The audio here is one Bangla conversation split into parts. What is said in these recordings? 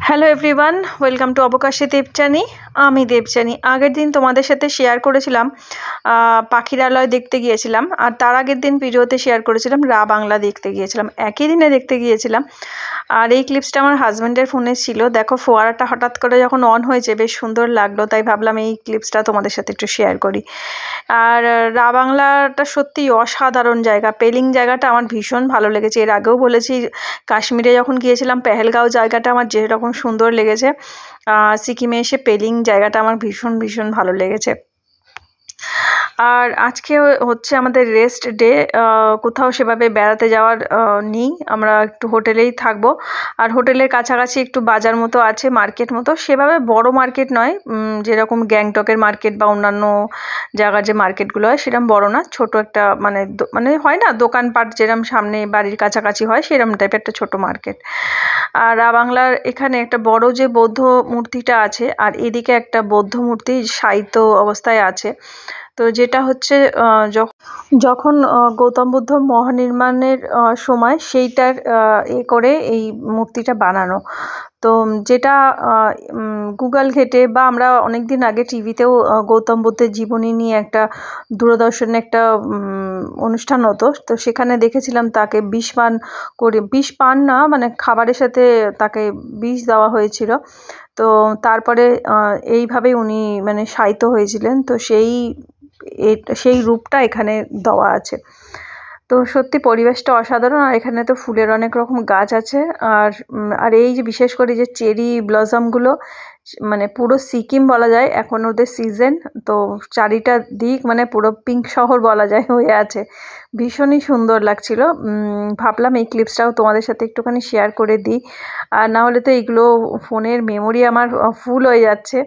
হ্যালো এভরিওয়ান, ওয়েলকাম টু অবকাশে দেবযানী। আমি দেবযানী। আগের দিন তোমাদের সাথে শেয়ার করেছিলাম পাখিরালয় দেখতে গিয়েছিলাম, আর তার আগের দিন ভিডিওতে শেয়ার করেছিলাম রা বাংলা দেখতে গিয়েছিলাম। একই দিনে দেখতে গিয়েছিলাম। আর এই ক্লিপসটা আমার হাজব্যান্ডের ফোনে ছিল। দেখো ফোয়ারাটা হঠাৎ করে যখন অন হয়েছে বেশ সুন্দর লাগলো, তাই ভাবলাম এই ক্লিপসটা তোমাদের সাথে একটু শেয়ার করি। আর রা বাংলাটা সত্যি অসাধারণ জায়গা। পেলিং জায়গাটা আমার ভীষণ ভালো লেগেছে। এর আগেও বলেছি কাশ্মীরে যখন গিয়েছিলাম পেহেলগাঁও জায়গাটা আমার যেরকম সুন্দর লেগেছে, সিকিমে এসে পেলিং জায়গাটা আমার ভীষণ ভীষণ ভালো লেগেছে। আর আজকে হচ্ছে আমাদের রেস্ট ডে। কোথাও সেভাবে বেড়াতে যাওয়ার নেই, আমরা একটু হোটেলেই থাকবো। আর হোটেলের কাছাকাছি একটু বাজার মতো আছে, মার্কেট মতো। সেভাবে বড় মার্কেট নয়, যেরকম গ্যাংটকের মার্কেট বা অন্যান্য জায়গার যে মার্কেটগুলো হয় সেরকম বড় না, ছোট একটা মানে হয় না দোকানপাট যেরকম সামনে বাড়ির কাছাকাছি হয় সেরকম টাইপের একটা ছোট মার্কেট। আর বাংলার এখানে একটা বড় যে বৌদ্ধ মূর্তিটা আছে, আর এদিকে একটা বৌদ্ধ মূর্তি শায়িত অবস্থায় আছে। তো যেটা হচ্ছে যখন গৌতম বুদ্ধ মহানির্মাণের সময় সেইটার করে এই মূর্তিটা বানানো। তো যেটা গুগল ঘেটে বা আমরা অনেক দিন আগে টিভিতেও গৌতম বুদ্ধের জীবনী নিয়ে একটা দূরদর্শনে একটা অনুষ্ঠান হতো, তো সেখানে দেখেছিলাম তাকে বিষ পান না মানে খাবারের সাথে তাকে বিষ দেওয়া হয়েছিল। তো তারপরে এইভাবেই উনি মানে শায়িত হয়েছিলেন। তো সেই রূপটা এখানে দেওয়া আছে। তো সত্যি পরিবেশটা অসাধারণ। আর এখানে তো ফুলের অনেক রকম গাছ আছে। আর এই যে বিশেষ করে যে চেরি ব্লসমগুলো, মানে পুরো সিকিম বলা যায় এখন ওদের সিজন। তো চারিটা দিক মানে পুরো পিঙ্ক শহর বলা যায় হয়ে আছে। ভীষণই সুন্দর লাগছিল। ভাবলাম এই ক্লিপসটাও তোমাদের সাথে একটুখানি শেয়ার করে দিই। আর না হলে তো এগুলো ফোনের মেমোরি আমার ফুল হয়ে যাচ্ছে,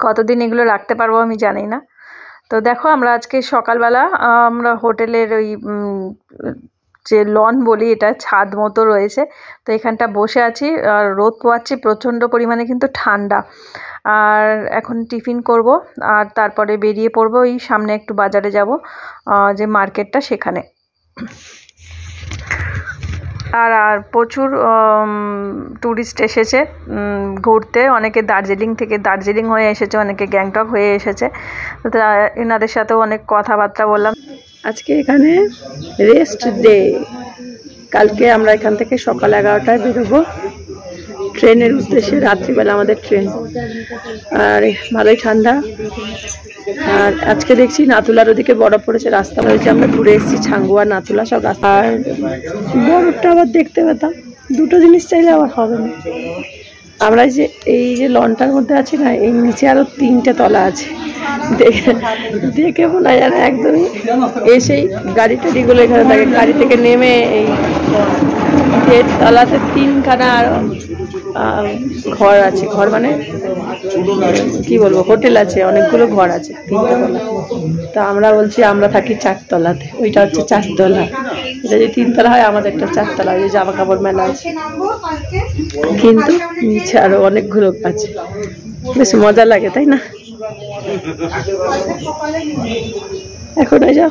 কতদিন এগুলো রাখতে পারবো আমি জানি না। তো দেখো আমরা আজকে সকালবেলা আমরা হোটেলের ওই যে লন বলি, এটা ছাদ মতো রয়েছে, তো এখানটা বসে আছি। আর রোদ পোয়াচ্ছি প্রচণ্ড পরিমাণে, কিন্তু ঠান্ডা। আর এখন টিফিন করব, আর তারপরে বেরিয়ে পড়বো। এই সামনে একটু বাজারে যাব, যে মার্কেটটা সেখানে। আর প্রচুর ট্যুরিস্ট এসেছে ঘুরতে। অনেকে দার্জিলিং হয়ে এসেছে, অনেকে গ্যাংটক হয়ে এসেছে। তো এনাদের সাথেও অনেক কথাবার্তা বললাম। আজকে এখানে রেস্ট ডে। কালকে আমরা এখান থেকে সকাল 11টায় বেরোবো ট্রেনের উদ্দেশ্যে। রাত্রিবেলা আমাদের ট্রেন। আর ভালোই ঠান্ডা। আর আজকে দেখছি নাথুলার ওদিকে বরফ পড়েছে, রাস্তা হয়েছে। আমরা ঘুরে এসেছি ছাঙ্গুয়া নাথুলা সব রাস্তা। আর বরফটা আবার দেখতে পেতাম, দুটো জিনিস চাইলে আবার হবে না। আমরা এই যে লনটার মধ্যে আছি না, এই নিচে আরো 3টে তলা আছে। দেখে মনে যায় না একদমই এসেই গাড়ি টাড়িগুলো এখানে থাকে। গাড়ি থেকে নেমে এই তলাতে 3খানা ঘর আছে। ঘর মানে কি বলবো, হোটেল আছে, অনেকগুলো ঘর আছে 3টে তলা। তো আমরা বলছি আমরা থাকি 4তলাতে, ওইটা হচ্ছে 4তলা। এটা যদি 3তলা হয় আমাদেরটা 4তলা। ওই যে জামা কাপড় মেলা আছে, কিন্তু নিচে আরো অনেকগুলো আছে। বেশ মজা লাগে, তাই না? এখন ওই যা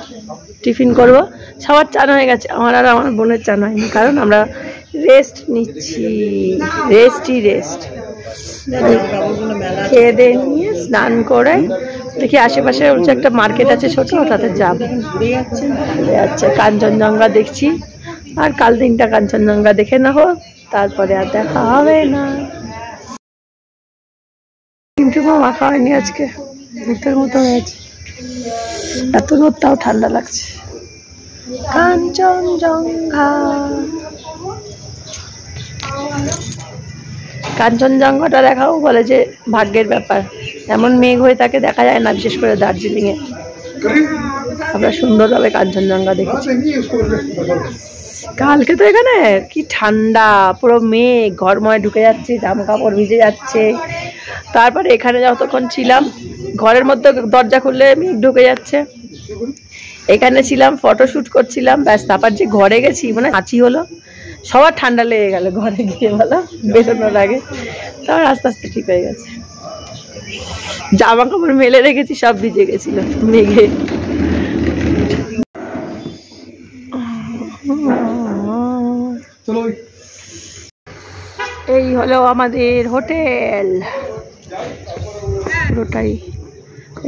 টিফিন করবো। সবার চান হয়ে গেছে, আমার আর আমার বোনের চান হয়নি, কারণ আমরা রেস্ট নিচ্ছি। রেস্ট খেয়ে দিয়ে নিয়ে স্নান করে দেখি আশেপাশে হচ্ছে একটা মার্কেট আছে ছোট, ওটাতে যাবো। আচ্ছা, কাঞ্চনজঙ্ঘা দেখছি। আর কাল দিনটা কাঞ্চনজঙ্ঘা দেখে নেবো, তারপরে আর দেখা হবে না। কিন্তু মাখা হয়নি আজকে, ভূতের মতো হয়েছে। এত রোদ, তাও ঠান্ডা লাগছে। কাঞ্চনজঙ্ঘাটা দেখাও বলে যে ভাগ্যের ব্যাপার, এমন মেঘ হয়ে থাকে দেখা যায় না, বিশেষ করে দার্জিলিংয়ে। আমরা সুন্দরভাবে কাঞ্চনজঙ্ঘা দেখেছি। কালকে তো এখানে কি ঠান্ডা, পুরো মেঘ, ঘরময় ঢুকে যাচ্ছে, জামা কাপড় ভিজে যাচ্ছে। তারপরে এখানে যতক্ষণ ছিলাম ঘরের মধ্যে দরজা খুললে মেঘ ঢুকে যাচ্ছে। এখানে ছিলাম, ফটোশুট করছিলাম, ব্যাস। তারপর যে ঘরে গেছি মানে হাঁচি হলো, সবার ঠান্ডা লেগে গেল ঘরে গিয়ে, বলো বেরোনোর আগে। তারপর আস্তে আস্তে ঠিক হয়ে গেছে। জামা কাপড় মেলে রেখেছি, সব ভিজে গেছিল মেঘে। এই হলো আমাদের হোটেল পুরোটাই।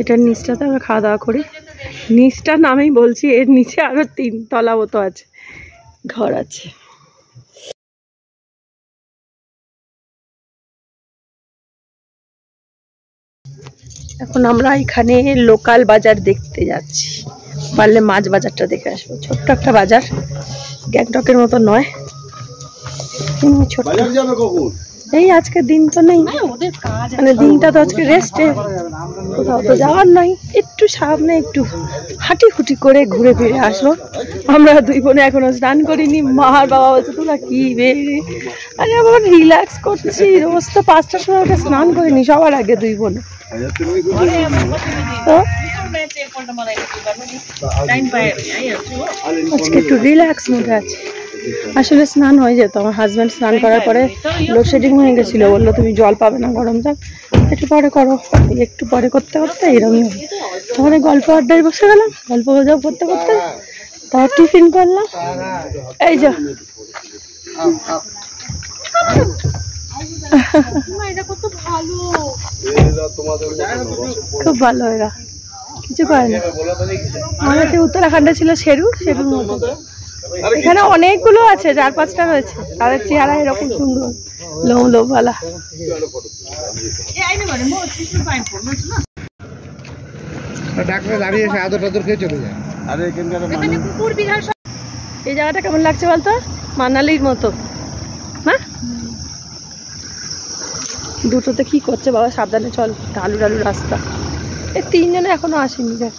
এটার নিচটাতে আমরা খাওয়া দাওয়া করি। নিচটার নামেই বলছি, এর নিচে আরো 3 তলা মতো আছে, ঘর আছে। এখন আমরা এখানে লোকাল বাজার দেখতে যাচ্ছি, পারলে মাছ বাজারটা দেখে আসবো। ছোট্ট একটা বাজার, গ্যাংটকের মতো নয়, ছোট্ট। এই আজকে দিন তো নেই, মানে দিনটা তো আজকে রেস্টে, কোথাও তো যাওয়ার নাই। একটু সামনে একটু হাঁটি হুটি করে ঘুরে ফিরে আসবো। আমরা 2 বোনে এখনো স্নান করিনি। মার বাবা বলছে তোরা কি বেরে, আরে আবার রিল্যাক্স করছি। রোজ তো 5টার সময় ওকে স্নান করিনি সবার আগে 2 বোনে। তো আজকে একটু রিল্যাক্স মুডে আছে। আসলে স্নান হয়ে যেত, আমার হাজব্যান্ড স্নান করার পরে লোডশেডিং হয়ে গেছিলো, বললো তুমি জল পাবে না, গরম জল একটু পরে করো। একটু পরে করতে করতে এরকমই হবে। তখন গল্প আড্ডায় বসে গেলাম, গল্প গুজব করতে করতে তারপর টিফিন করলাম। এই যা খুব ভালো, এরা কিছু করে না। আমাদের উত্তরাখণ্ডে ছিল সেরুর মতো, এখানে অনেকগুলো আছে, 4-5টা রয়েছে। তাদের চেহারা এরকম সুন্দর, লোমওয়ালা। এই জায়গাটা কেমন লাগছে বলতো? মানালির মতো না? দুটোতে কি করছে বাবা, সাবধানে চল, ঢালু ঢালু রাস্তা। এই 3 জনে এখনো আসেনি। দেখ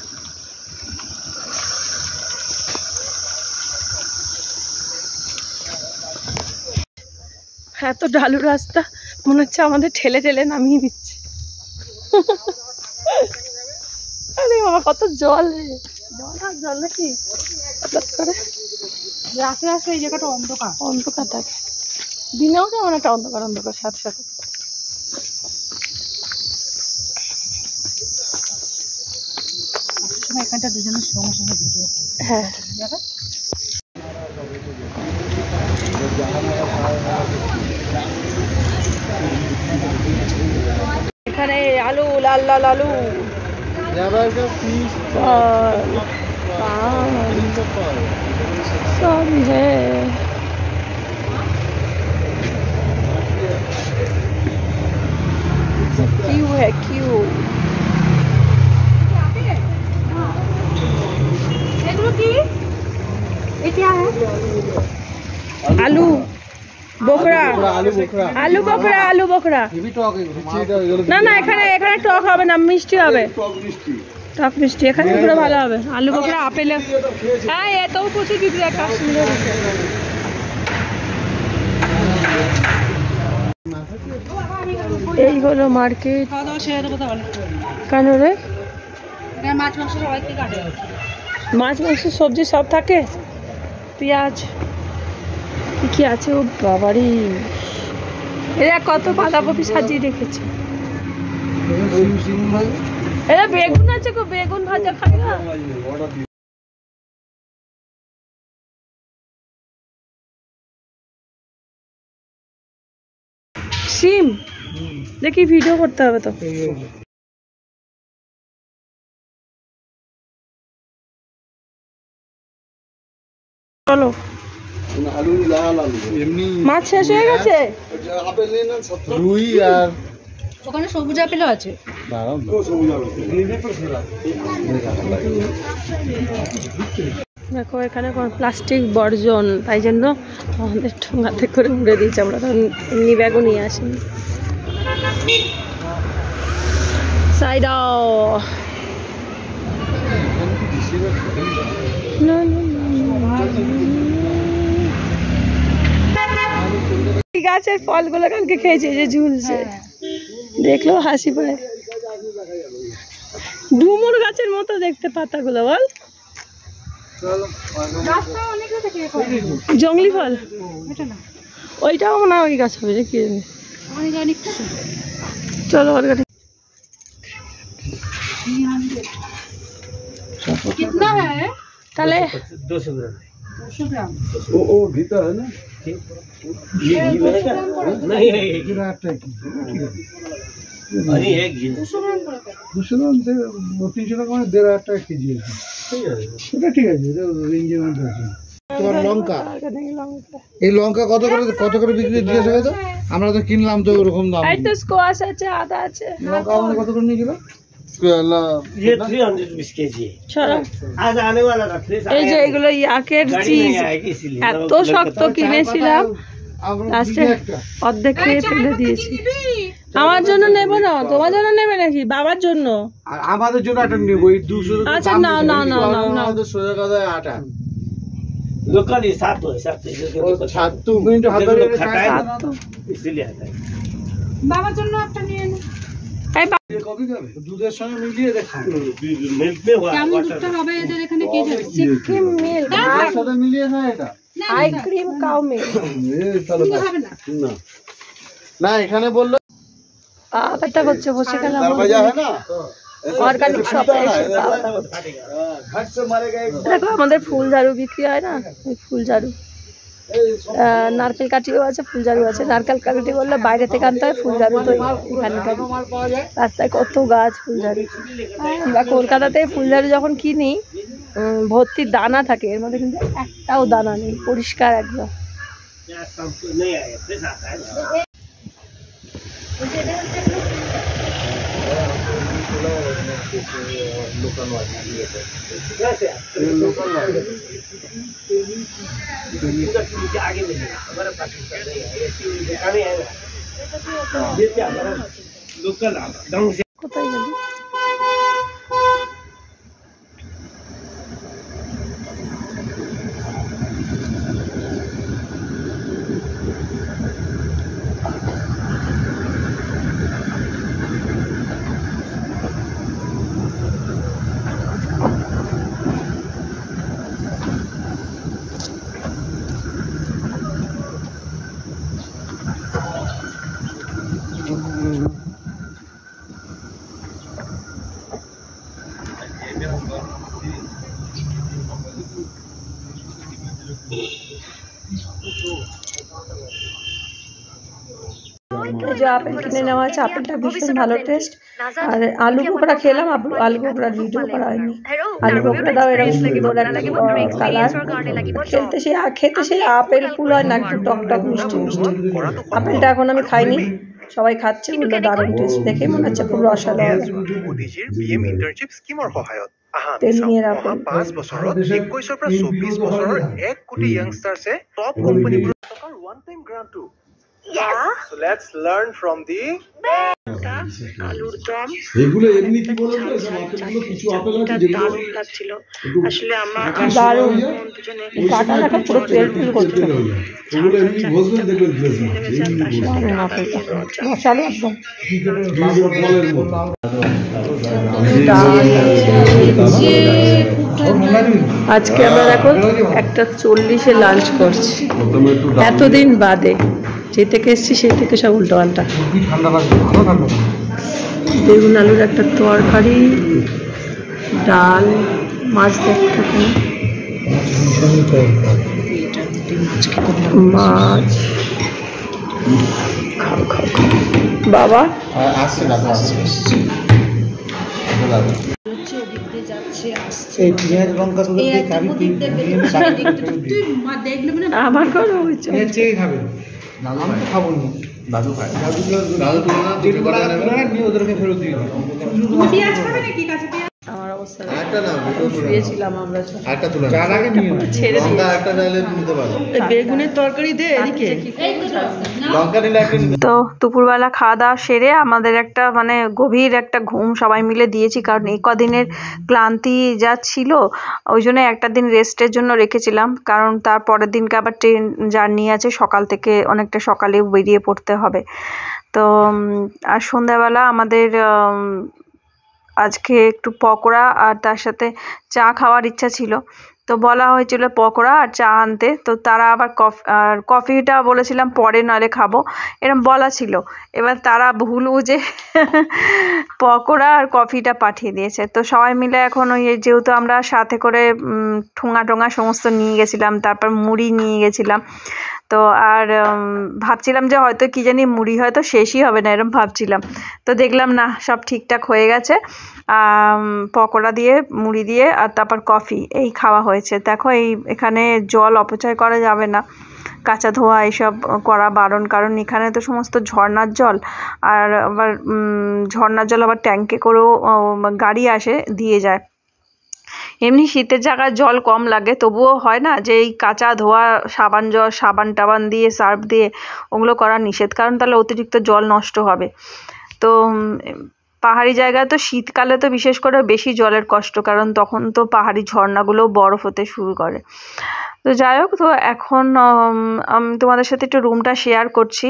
এত ঢালু রাস্তা, মনে হচ্ছে আমাদের ঠেলে ঠেলে নামিয়ে দিচ্ছে। আরে বাবা কত জল রে, জল আর জল নাকি রাস্তা রাস্তা। এই জায়গাটা অন্ধকার থাকে, দিনেও কেমন একটা অন্ধকার সাথে সাথে। এখানটা দুজনের সঙ্গে ভিডিও। হ্যাঁ এখানে আলু, লাল লাল আলু, सब है। क्यों है क्यों? ये क्या है? आलू बोखरा, आलू बोखरा। না না, এখানে টক হবে না, মিষ্টি হবে। টক মিষ্টি এখানে পুরো ভালো হবে। আলু বোখরা আপেলে, হ্যাঁ এটাও প্রচুর বিক্রি হয় কাশ্মীরে। এই হলো মার্কেট। কেন রে? মাছ মাংস সবজি সব থাকে, পেঁয়াজ কি আছে। ও বাবারি, এরা কত বাঁধাকপি সাজিয়ে রেখেছে। এরা বেগুন আছে গো, বেগুন ভাজা খাই না। সিম দেখি, ভিডিও করতে হবে তো। চলো, মাছ শেষ হয়ে গেছে। রুই আর ওখানে সবুজ আপেলও আছে। দেখো এখানে প্লাস্টিক বর্জন, তাই জন্য আমাদের ঠোঙাতে করে উড়ে দিয়েছে। আমরা তো এমনি ব্যাগও নিয়ে আসিনি। সাইডাও গাছের ফলগুলো কালকে খেয়েছে, যে ঝুলছে, দেখলেও হাসি পায়। ডুমুর গাছের মতো দেখতে পাতাগুলো, বল। জঙ্গলি ফল ওইটাও মনে হয় ওই গাছ হবে, কি জানি। চলো ওর গাড়ি। তাহলে वो भीतर है ना ये घी बनेगा नहीं है ये गिरा टाइप नहीं है घी 200 গ্রাম 300 টাকা মানে 1.5 টাকা কেজি আছে এটা ঠিক আছে এটা রেঞ্জের মধ্যে আছে তোমার লঙ্কা এই লঙ্কা কত করে বিক্রি দিয়েছে তো আমরা তো কিনলাম তো ওরকম দাম এই তো স্কোয়াশ আছে আদা আছে লঙ্কা আমাদের কত করে নিয়ে গেল ये 300 रुपीस केजी है ছড়া आज आने वाला था फ्रेश এই যে এগুলো ইয়াকের চিজ इसीलिए এত শক্ত কিনেছিলাম লাস্টে অর্ধেক খেয়ে ফেলে দিয়েছি আমার জন্য নেব না তোমার জন্য নেবে নাকি বাবার জন্য আর আমাদের জন্য একটা নেব এই 200 আচ্ছা না না না না আমাদের সোজা কথা আটা लोकल हिसाब तो हिसाब से ছাত্তু মিনিট হাতে इसीलिए आता है বাবার জন্য একটা নিয়ে নে এই কবি খাবে দুধের সঙ্গে মিলিয়ে দেখা मिल्क में हुआ কেমন দুধটা হবে এদের এখানে কি যাবে সিকিম মিল্ক দুধের সাথে মিলিয়ে না এটা আই ক্রিম কাউ মিল্ক এই তাহলে হবে না না এখানে বললো আটা করছে বসে গেলাম দরवाजा है ना অর্গানিক শপ घट से मारेगा एक দেখো আমাদের ফুল ঝাড়ু বিক্রি হয় না ওই ফুল ঝাড়ু নারকেল কাঠিও আছে ফুল ঝাড়ু আছে নারকেল কাঠি বললে বাইরে থেকে আনতে হয় ফুল ঝাড়ু তো এখানকার রাস্তায় কত গাছ ফুল ঝাড়ু বা কলকাতাতে ফুল ঝাড়ু যখন কিনি ভর্তি দানা থাকে এর মধ্যে কিন্তু একটাও দানা নেই পরিষ্কার একদম नहीं आया फ्रेश आता है आगे मिलेगा हमारा पाकिस्तान नहीं है ऐसी दुकानें हैं ना ये क्या हमारा लोकल ढंग से কোথায় গেলি जो আপেল কিনে নেওয়া আছে আপেলটা ভীষণ ভালো টেস্ট আর আলু বোকরা খেলাম আলু বোকরা ভিডিও করা হয়নি আলু বোকরাটাও এরকম সুন্দর একটা কালার খেতে সেই আপেল ফুল হয় না একটু টক টক মিষ্টি মিষ্টি আপেলটা এখন আমি খাইনি সবাই খাচ্ছে বললো দারুণ টেস্ট দেখে মনে হচ্ছে খুব রসালো হবে তেলিয়ের আপেল 5 বছৰত 21 পৰা 24 বছৰৰ 1 কোটি ইয়াংষ্টাৰ্ছে টপ কোম্পানীবোৰৰ one time grant to So let's learn from the আলুর দম এগুলো এমনি কি বলেন তো আপেলগুলো কিছু আপেল আছে যেগুলো দারুণ লাগছিল আসলে আমরা দারুণ কাটা রাখা পুরো তেল তেল করছে ওগুলো এমনি বসবেন দেখবেন ফ্রেশ মশালা একদম আজকে আমরা এখন 1:40-এ লাঞ্চ করছি এতদিন বাদে যে থেকে এসছি সেই থেকে সব উল্টো পাল্টা বেগুন আলুর একটা তরকারি ডাল মাছ দেখতে মাছ খাও খাও বাবা আসছে না আমার কোনো হচ্ছে খাবে আমি তো খাবো না দাদু খায় দাদু ওদেরকে ফেরত দিয়ে আমার অবস্থা শুয়েছিলাম আমরা ছেড়ে বেগুনের তরকারি দে এদিকে তো দুপুরবেলা খাওয়া দাওয়া সেরে আমাদের একটা মানে গভীর একটা ঘুম সবাই মিলে দিয়েছি কারণ এই কদিনের ক্লান্তি যা ছিল ওই জন্য একটা দিন রেস্টের জন্য রেখেছিলাম কারণ তার পরের দিনকে আবার ট্রেন জার্নি আছে সকাল থেকে অনেকটা সকালে বেরিয়ে পড়তে হবে তো আর সন্ধ্যাবেলা আমাদের আজকে একটু পকোড়া আর তার সাথে চা খাওয়ার ইচ্ছা ছিল তো বলা হয়েছিল পকোড়া আর চা আনতে, তো তারা আবার কফিটা বলেছিলাম পরে নইলে খাবো এরকম বলা ছিল। এবার তারা ভুল বুঝে পকোড়া আর কফিটা পাঠিয়ে দিয়েছে। তো সবাই মিলে এখন ওই যেহেতু আমরা সাথে করে ঠোঙা টোঙা সমস্ত নিয়ে গেছিলাম, তারপর মুড়ি নিয়ে গেছিলাম, তো আর ভাবছিলাম যে হয়তো কি জানি মুড়ি হয়তো শেষই হবে না এরকম ভাবছিলাম, তো দেখলাম না সব ঠিকঠাক হয়ে গেছে। পকোড়া দিয়ে মুড়ি দিয়ে আর তারপর কফি এই খাওয়া হয়েছে। দেখো এখানে জল অপচয় করা যাবে না, কাঁচা ধোয়া এইসব করা বারণ, কারণ এখানে তো সমস্ত ঝর্ণার জল, আর আবার ঝর্ণার জল আবার ট্যাঙ্কে করেও গাড়ি আসে দিয়ে যায়। এমনি শীতের জায়গায় জল কম লাগে, তবুও হয় না যে এই কাঁচা ধোয়া সাবান টাবান দিয়ে সার্ফ দিয়ে ওগুলো করা নিষেধ, কারণ তাহলে অতিরিক্ত জল নষ্ট হবে। তো পাহাড়ি জায়গায় তো শীতকালে তো বিশেষ করে বেশি জলের কষ্ট, কারণ তখন তো পাহাড়ি ঝর্ণাগুলোও বরফ হতে শুরু করে। তো যাই হোক, তো এখন আমি তোমাদের সাথে একটু রুমটা শেয়ার করছি।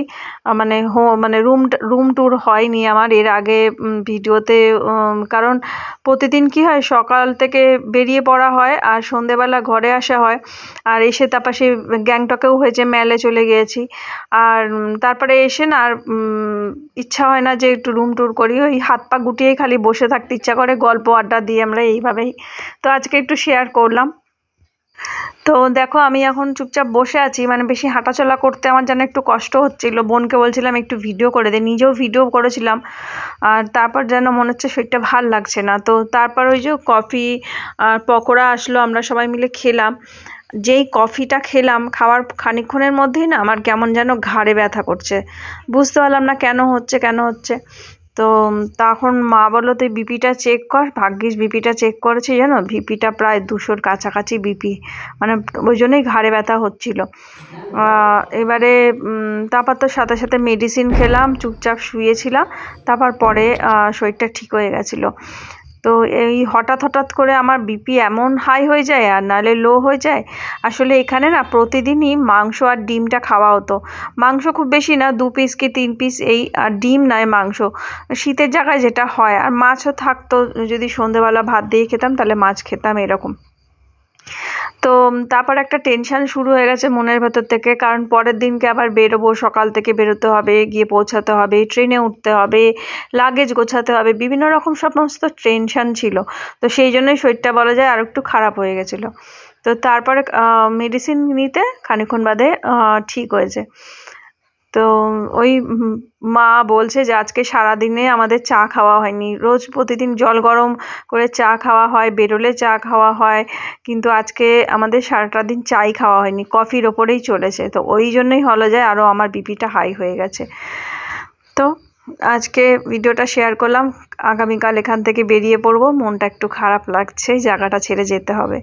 মানে রুম ট্যুর হয়নি আমার এর আগে ভিডিওতে, কারণ প্রতিদিন কি হয় সকাল থেকে বেরিয়ে পড়া হয় আর সন্ধেবেলা ঘরে আসা হয়, আর এসে তারপর সেই গ্যাংটকেও হয়েছে, ম্যালে চলে গিয়েছি, আর তারপরে এসে না আর ইচ্ছা হয় না যে একটু রুম ট্যুর করি, ওই হাত পা গুটিয়েই খালি বসে থাকতে ইচ্ছা করে, গল্প আড্ডা দিয়ে আমরা এইভাবেই। তো আজকে একটু শেয়ার করলাম। তো দেখো আমি এখন চুপচাপ বসে আছি, মানে বেশি হাঁটাচলা করতে আমার যেন একটু কষ্ট হচ্ছিল, বোনকে বলছিলাম একটু ভিডিও করে দে, নিজেও ভিডিও করেছিলাম, আর তারপর যেন মনে হচ্ছে শরীরটা ভাল লাগছে না। তো তারপর ওই যে কফি আর পকোড়া আসলো, আমরা সবাই মিলে খেলাম। যেই কফিটা খেলাম, খাওয়ার খানিকক্ষণের মধ্যেই না আমার কেমন যেন ঘাড়ে ব্যথা করছে, বুঝতে পারলাম না কেন হচ্ছে। তো তখন মা বললো তুই বিপিটা চেক কর, ভাগ্যিস বিপিটা চেক করেছি, জানো বিপিটা প্রায় 200-র কাছাকাছি বিপি, মানে ওই জন্যই ঘাড়ে ব্যথা হচ্ছিল। এবারে তারপর তো সাথে সাথে মেডিসিন খেলাম, চুপচাপ শুয়েছিলাম, তারপর পরে শরীরটা ঠিক হয়ে গেছিলো। তো এই হঠাৎ করে আমার বিপি এমন হাই হয়ে যায় আর নাহলে লো হয়ে যায়। আসলে এখানে না প্রতিদিনই মাংস আর ডিমটা খাওয়া হতো, মাংস খুব বেশি না, 2 পিস কি 3 পিস এই, আর ডিম নয় মাংস, শীতের জায়গায় যেটা হয়, আর মাছও থাকতো, যদি সন্ধেবেলা ভাত দিয়ে খেতাম তাহলে মাছ খেতাম এরকম। তো তারপর একটা টেনশন শুরু হয়ে গেছে মনের ভেতর থেকে, কারণ পরের দিনকে আবার বেরোবো, সকাল থেকে বেরোতে হবে, গিয়ে পৌঁছাতে হবে, ট্রেনে উঠতে হবে, লাগেজ গোছাতে হবে, বিভিন্ন রকম সমস্ত টেনশন ছিল। তো সেই জন্যই শরীরটা বলা যায় আর একটু খারাপ হয়ে গেছিলো। তো তারপরে মেডিসিন নিতে খানিকক্ষণ বাদে ঠিক হয়েছে। তো ওই মা বলছে যে আজকে সারাদিনে আমাদের চা খাওয়া হয়নি, রোজ প্রতিদিন জল গরম করে চা খাওয়া হয়, বেরোলে চা খাওয়া হয়, কিন্তু আজকে আমাদের সারাটা দিন চাই খাওয়া হয়নি, কফির ওপরেই চলেছে। তো ওই জন্যই হলো যায় আরও আমার বিপিটা হাই হয়ে গেছে। তো আজকে ভিডিওটা শেয়ার করলাম, আগামীকাল এখান থেকে বেরিয়ে পড়বো, মনটা একটু খারাপ লাগছে, জায়গাটা ছেড়ে যেতে হবে।